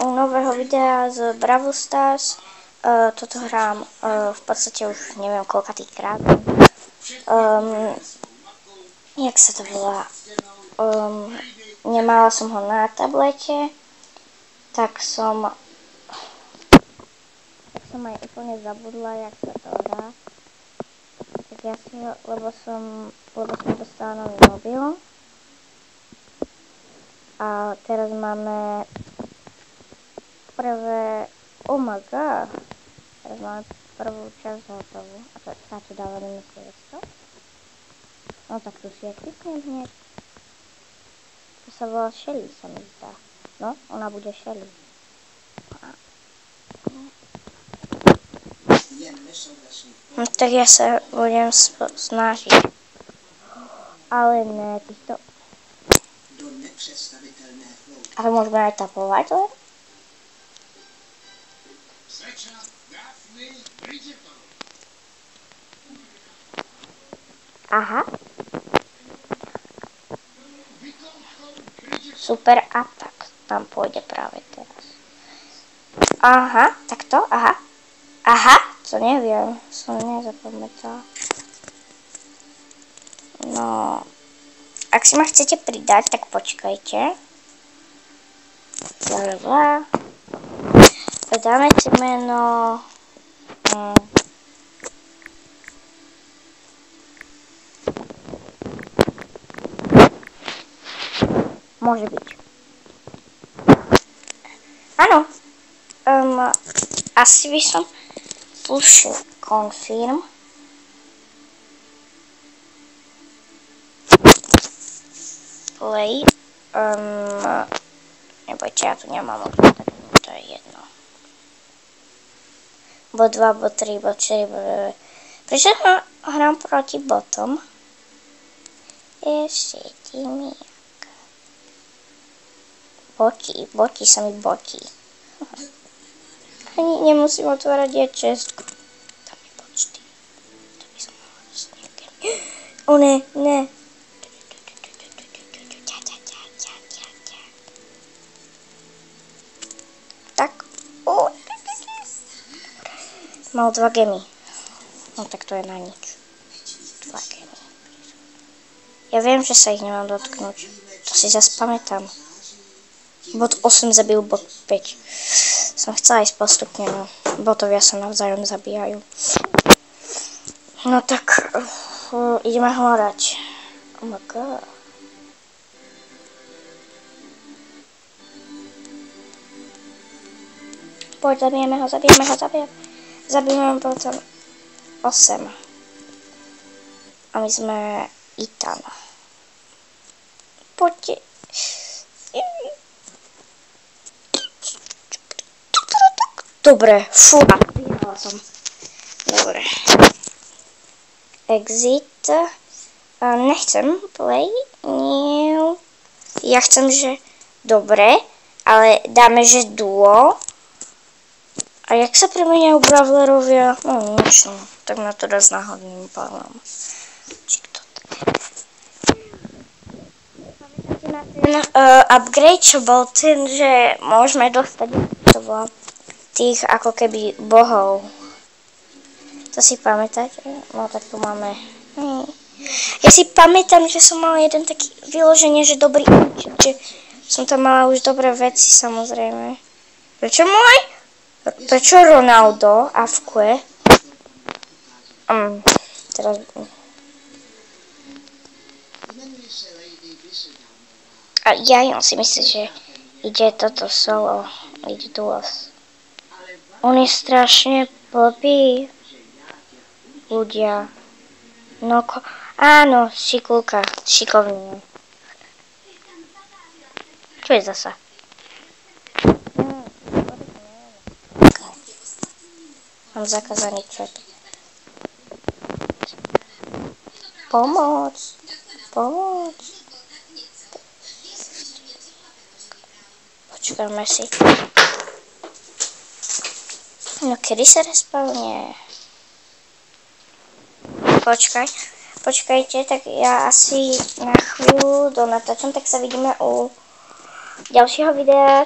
nového videa z Brawl Stars. Toto hrám v podstate už neviem koľkatýkrát. Jak sa to volá? Nemala som ho na tablete, tak som aj úplne zabudla, jak sa to hrá. Tak ja si ho, lebo som dostala nový mobil. A teraz máme oh my god, teraz máme prvú časť hotovú. A to sa tu dáva nemyslieť to. No tak tu si ja kliknem hneď. To sa volá Shelly, sa mi zdá. No, ona bude Shelly. No tak ja sa budem snažiť. Ale ne, týchto... Ale môžeme aj tapovať len? Aha. Super atak tam pôjde práve teraz. Aha, takto, aha. Aha, to neviem, som nezapamätala. No, ak si ma chcete pridať, tak počkajte. Dáme si meno... Môže byť. Áno. Asi by som pušil confirm. Play. Nebojte, ja tu nemám možno, tak to je jedno. Bod 2, bod 3, bod 4, bod 9. Prečo hrám proti botom? Ešte mi. Botí sa mi botí. Ani nemusím otvárať čestku. Tam je bod 4. To by som mohla dosť nejaké. O ne, ne. Tak. Mal 2 gemy. No tak to je na nič. 2 gemy. Ja viem, že sa ich nemám dotknúť. To si zase pamätám. Bod 8 zabil bod 5. Som chcela ísť postupne, no. Botovia sa navzájom zabíjajú. No tak, ideme hľadať. Oh my god. Poď, zabijeme ho. Zabijeme potom 8. A my sme Ethan. Poďte. Dobre, fú, vyhrala som. Dobre. Exit. Nechcem play. Nie. Ja chcem, že dobre, ale dáme, že duo. A jak sa premeniajú brawlerovia? No, nič, no. Tak na to dá s náhodným pálom. Ten upgrade, čo bol ten, že môžeme dostať tých ako keby bohov. To si pamätáte? No tak tu máme. Ja si pamätám, že som mala jeden taký vyloženie, že dobrý účet, že som tam mala už dobré veci, samozrejme. Prečo Ronaldo a v kue? Teraz... A ja si myslím, že ide toto solo, ide duos. On je strašne blbý. Ľudia. No, áno, šikulka, šikovný. Čo je zasa? Mám zakázaný chat. Pomoc. Počkáme si. No kedy sa respawnie? Počkajte, tak ja asi na chvíľu donatáčam, tak sa vidíme u ďalšieho videa.